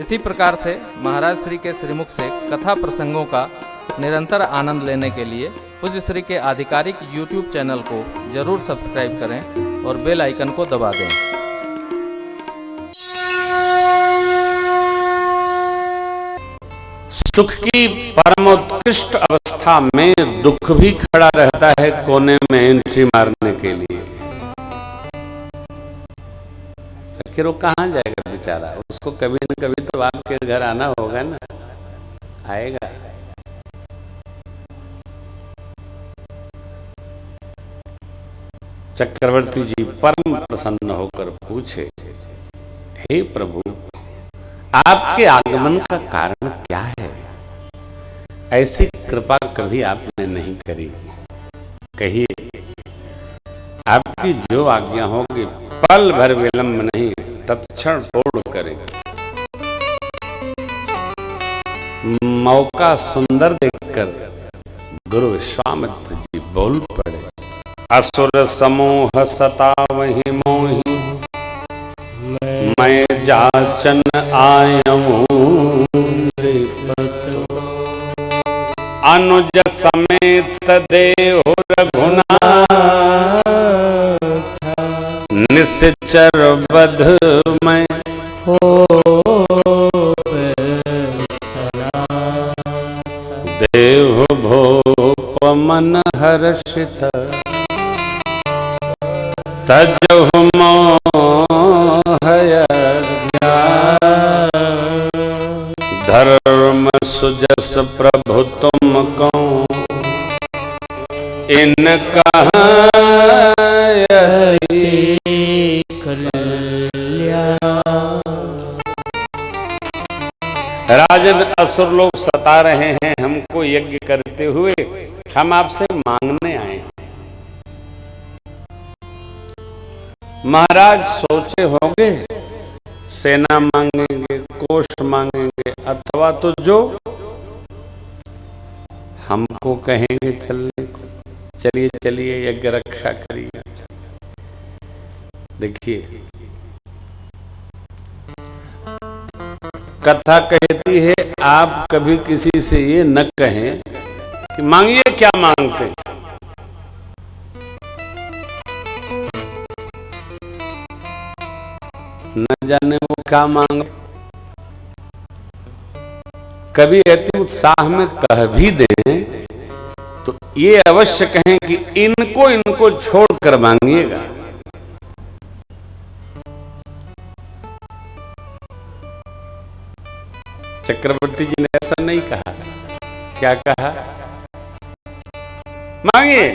इसी प्रकार से महाराज श्री के श्रीमुख से कथा प्रसंगों का निरंतर आनंद लेने के लिए पूज्य श्री के आधिकारिक YouTube चैनल को जरूर सब्सक्राइब करें और बेल आइकन को दबा दें। सुख की परमोत्कृष्ट अवस्था में दुख भी खड़ा रहता है कोने में एंट्री मारने के लिए। आखिर वो कहाँ जाएगा बेचारा, उसको कभी न कभी तो आपके घर आना होगा ना, आएगा। चक्रवर्ती जी परम प्रसन्न होकर पूछे, हे प्रभु, आपके आगमन का कारण क्या है? ऐसी कृपा कभी आपने नहीं करी, कहिए। आपकी जो आज्ञा होगी पल भर विलंब नहीं, तत्क्षण पूर्ण करेंगे। मौका सुंदर देखकर गुरु विश्वामित्र जी बोल पड़े, असुर समूह सतावहि मोहि, मैं जाचन आयऊं अनुज समेत देहु रघुनाथ, निश्चर बध मैं हो देहु भोप मन हर्षित, तजहु मोहय धर्म सुजस प्रभु तुम कौन, इनका राजन, असुर लोग सता रहे हैं हमको यज्ञ करते हुए, हम आपसे मांगने आए हैं। महाराज सोचे होंगे सेना मांगेंगे, कोष मांगेंगे, अथवा तो जो हमको कहेंगे चलने को, चलिए चलिए यज्ञ रक्षा करिए। देखिए कथा कहती है, आप कभी किसी से ये न कहें कि मांगिए क्या मांगते, न जाने वो क्या मांग। कभी अति उत्साह में कह भी दें तो ये अवश्य कहें कि इनको छोड़कर मांगिएगा। चक्रवर्ती जी ने ऐसा नहीं कहा, क्या कहा? मांगिए।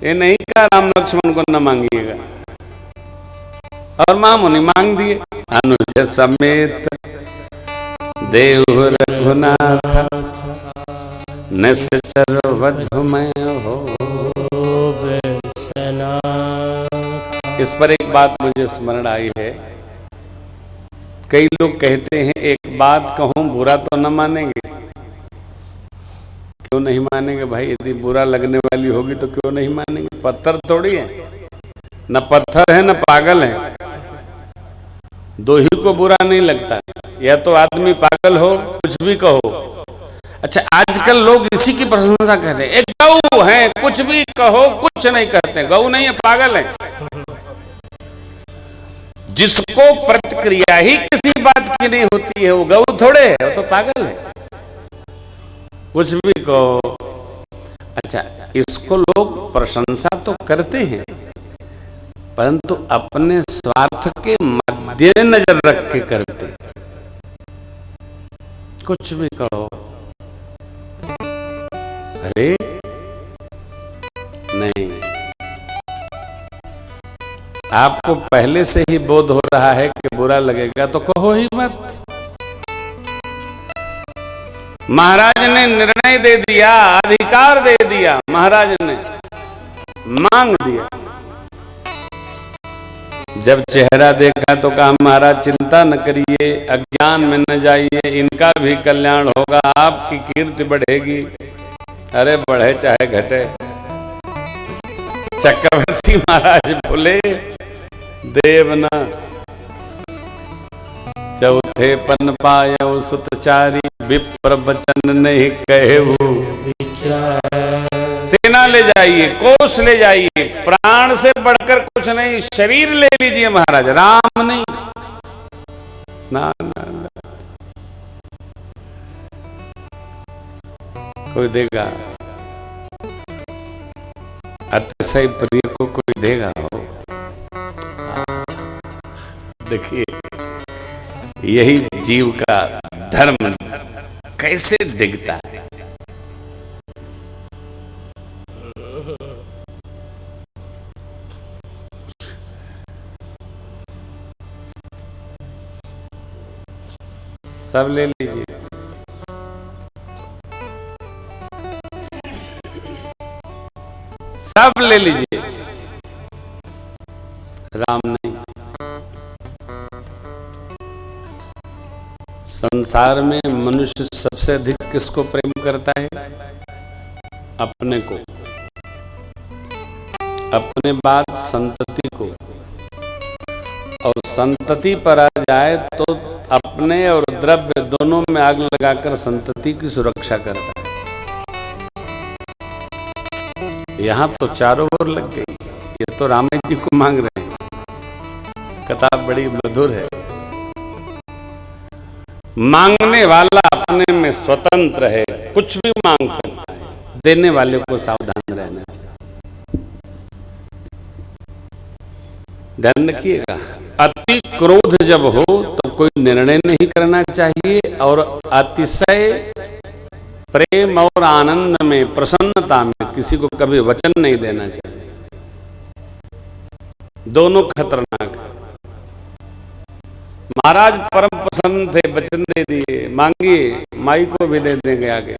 ये नहीं कहा राम लक्ष्मण को न मांगिएगा। और मामुनि मांग दिए, अनुज समेत देहु रघुनाथ, निश्चर वधु मैं हो। इस पर एक बात मुझे स्मरण आई है। कई लोग कहते हैं एक बात कहूं बुरा तो न मानेंगे। क्यों नहीं मानेंगे भाई? यदि बुरा लगने वाली होगी तो क्यों नहीं मानेंगे? पत्थर थोड़ी है, न पत्थर है न पागल है, दो ही को बुरा नहीं लगता। या तो आदमी पागल हो, कुछ भी कहो। अच्छा, आजकल लोग इसी की प्रशंसा करते हैं, एक गऊ है, कुछ भी कहो कुछ नहीं कहते। गऊ नहीं है, पागल है। जिसको प्रतिक्रिया ही किसी बात की नहीं होती है वो गऊ थोड़े है, वो तो पागल है। कुछ भी कहो। अच्छा, इसको लोग प्रशंसा तो करते हैं, परंतु अपने स्वार्थ के मद्देनजर रख के करते। कुछ भी कहो, अरे नहीं, आपको पहले से ही बोध हो रहा है कि बुरा लगेगा तो कहो ही मत। महाराज ने निर्णय दे दिया, अधिकार दे दिया, महाराज ने मांग दिया। जब चेहरा देखा तो कहा, महाराज चिंता न करिए, अज्ञान में न जाइए, इनका भी कल्याण होगा, आपकी कीर्ति बढ़ेगी। अरे बढ़े चाहे घटे। चक्रवर्ती महाराज बोले, देवना चौथे पन पायो सुतचारी, विप्र वचन नहीं कहेहु। सेना ले जाइए, कोष ले जाइए, प्राण से बढ़कर कुछ नहीं, शरीर ले लीजिए महाराज, राम नहीं। ना ना ना, कोई देगा? अतिशय प्रिय को कोई देगा? हो देखिए, यही जीव का धर्म कैसे दिखता है। सब ले लीजिए, सब ले लीजिए, राम नहीं। संसार में मनुष्य सबसे अधिक किसको प्रेम करता है? अपने को, अपने बाद संतति को, और संतति पर आ जाए तो अपने और द्रव्य दोनों में आग लगाकर संतति की सुरक्षा करता है। यहां तो चारों ओर लग गई। ये तो रामेश जी को मांग रहे हैं। कथा बड़ी मधुर है। मांगने वाला अपने में स्वतंत्र है, कुछ भी मांग सकता है। देने वाले को सावधान रहना चाहिए। ध्यान रखिएगा, अति क्रोध जब हो तो कोई निर्णय नहीं करना चाहिए, और अतिशय प्रेम और आनंद में, प्रसन्नता में किसी को कभी वचन नहीं देना चाहिए। दोनों खतरनाक है। महाराज परम प्रसन्न थे, वचन दे दिए, मांगिए, माई को भी दे देंगे आगे,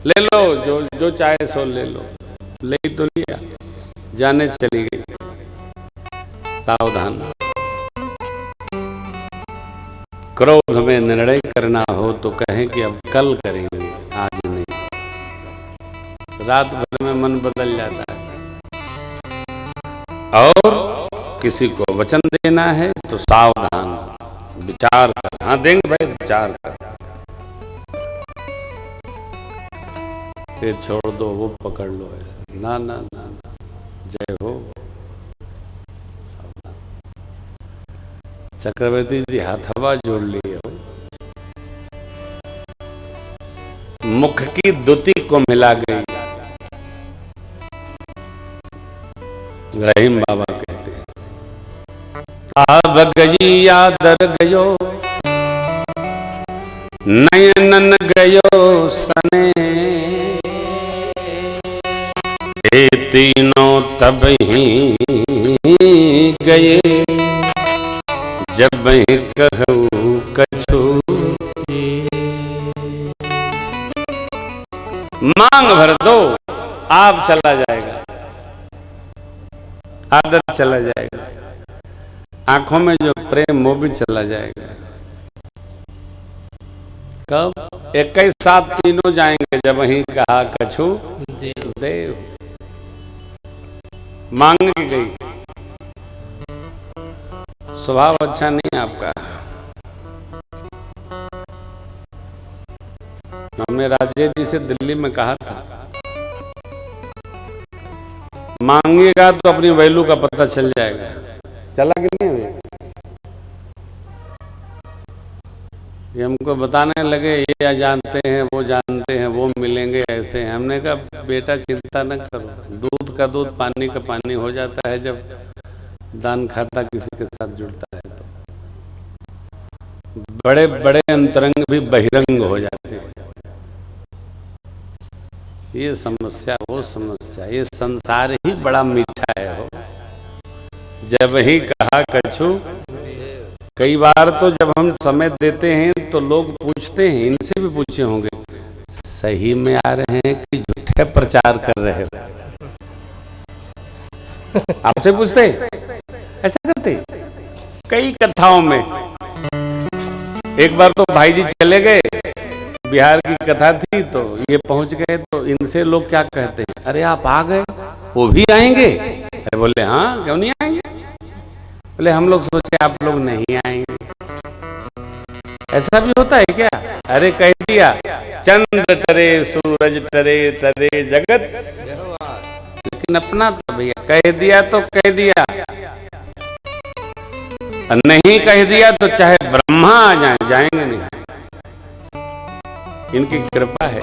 ले लो, जो चाहे सो ले लो। ले तो लिया, जाने चली गई। सावधान, क्रोध में निर्णय करना हो तो कहें कि अब कल करेंगे, आज नहीं। रात भर में मन बदल जाता है। और किसी को वचन देना है तो सावधान, विचार कर। हाँ देंगे भाई, विचार कर, फिर छोड़ दो, वो पकड़ लो। ऐसा ना ना ना, ना। जय हो। चक्रवर्ती जी हाथवा जोड़ लिए हो, मुख की दुति को मिला गई। रहीम बाबा कहते हैं, आब गई यादर गयो, नयनन गयो सने, ये तीनों तब ही गए, जब मैं कहूँ कछु। मांग भर दो, आप चला जाएगा, आदर चला जाएगा, आंखों में जो प्रेम वो भी चला जाएगा। कब? 21 साथ तीनों जाएंगे, जब वहीं कहा कछु देव। मांग की गई। स्वभाव अच्छा नहीं आपका। हमने राजेश जी से दिल्ली में कहा था, मांगेगा तो अपनी वैल्यू का पता चल जाएगा। चला कि नहीं? ये हमको बताने लगे, ये जानते हैं, वो जानते हैं, वो मिलेंगे, ऐसे हैं। हमने कहा बेटा चिंता न करो, दूध का दूध, पानी का पानी हो जाता है जब दान खाता किसी के साथ जुड़ता है तो। बड़े बड़े अंतरंग भी बहिरंग हो जाते हैं। ये समस्या, वो समस्या, ये संसार ही बड़ा मीठा है हो। जब ही कहा कछु। कई बार तो जब हम समय देते हैं तो लोग पूछते हैं, इनसे भी पूछे होंगे, सही में आ रहे हैं कि झूठे प्रचार कर रहे हो? आपसे पूछते, ऐसा करते कई कथाओं में। एक बार तो भाई जी चले गए, बिहार की कथा थी, तो ये पहुंच गए, तो इनसे लोग क्या कहते हैं, अरे आप आ गए, वो भी आएंगे? अरे बोले हाँ, क्यों नहीं आएंगे? बोले हम लोग सोचे आप लोग नहीं आएंगे। ऐसा भी होता है क्या? अरे कह दिया चंद्र टरे सूरज टरे टरे जगत, लेकिन अपना तो भैया कह दिया तो कह दिया, नहीं कह दिया तो चाहे ब्रह्मा आ जाए जाएंगे नहीं। इनकी कृपा है,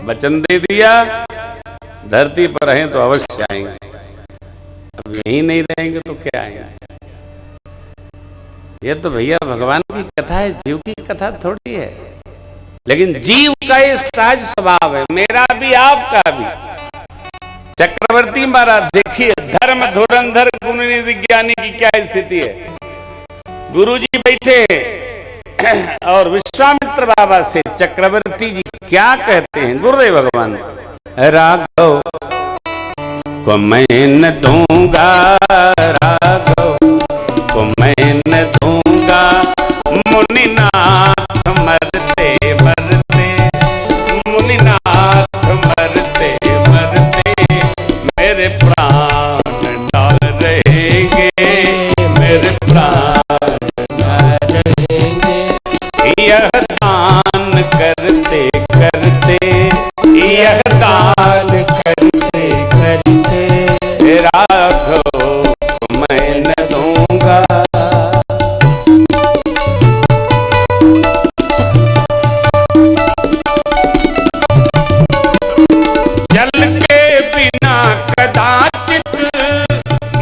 वचन दे दिया, धरती पर हैं तो अवश्य आएंगे, अब यहीं नहीं रहेंगे तो क्या आएंगे। ये तो भैया भगवान की कथा है, जीव की कथा थोड़ी है। लेकिन जीव का ये सहज स्वभाव है, मेरा भी आपका भी। चक्रवर्ती महाराज देखिए, धर्म धुरंधर गुणी विज्ञानी की क्या स्थिति है। गुरुजी बैठे और विश्वामित्र बाबा से चक्रवर्ती जी क्या कहते हैं, गुरुदेव भगवान, राघव को मैं न दूंगा, राघव को मैं न दूंगा, मुनिनाथ मरते मरते, मुनिनाथ मरते मरते मेरे प्राण डाल रहेंगे, मेरे प्राण डाल रहेंगे। यह दान करते करते, यह दान करते करते राघव मैं न दूंगा। जल के बिना कदाचित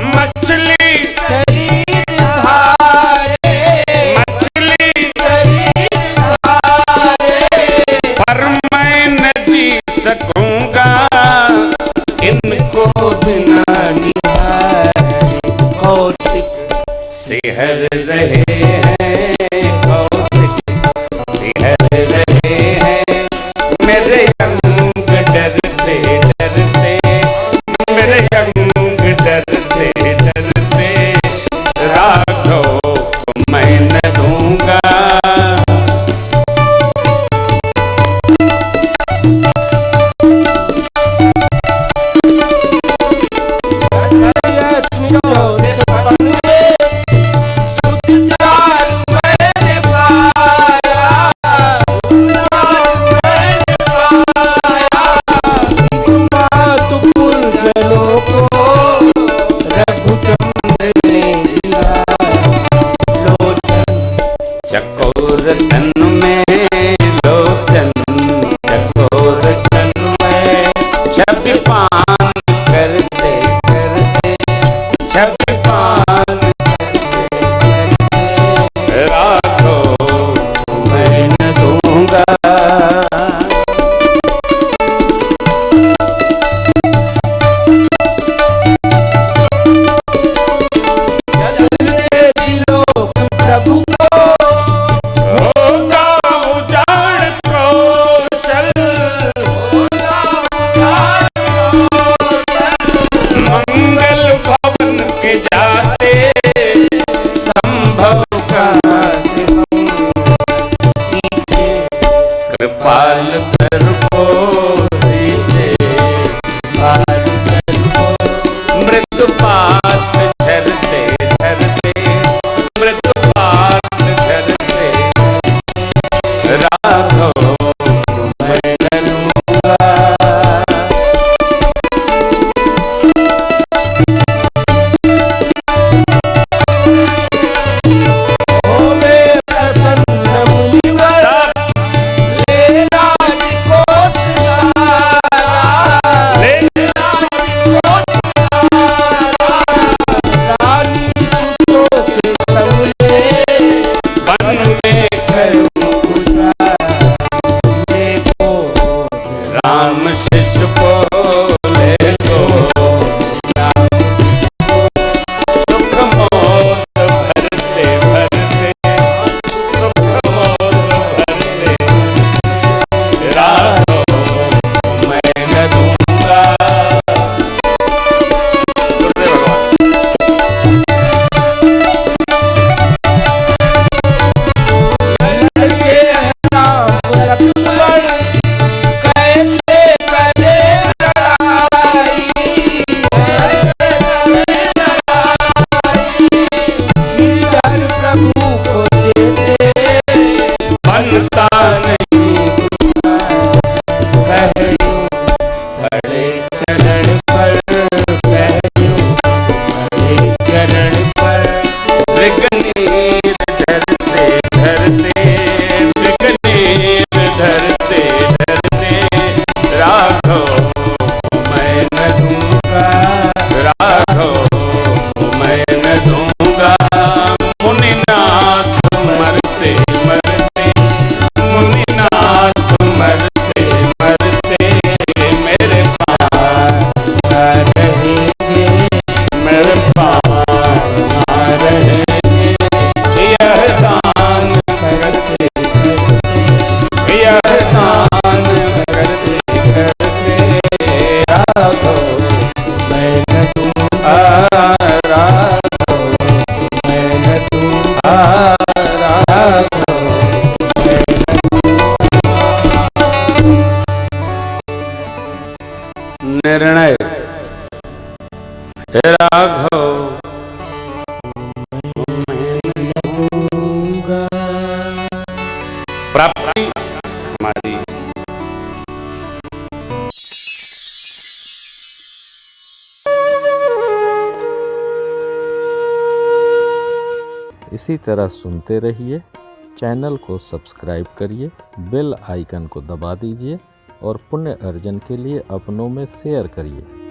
मछली शरीर धारे, मछली शरीर धारे, पर मैं न जी सकूंगा इनको बिना निहारे। कौशिक सिहर रहे हैं, कौशिक सिहर रहे हैं, मेरे अंग डरते डरते, मेरे अंग डरते डरते राघव को मैं न दूंगा। चकोर तन में लोचन, चकोर तन में छवि पान करते करते, छवि पान करते राघव मैं न दूंगा। प्रभु को हे राघव प्राप्ति हमारी। इसी तरह सुनते रहिए, चैनल को सब्सक्राइब करिए, बेल आइकन को दबा दीजिए और पुण्य अर्जन के लिए अपनों में शेयर करिए।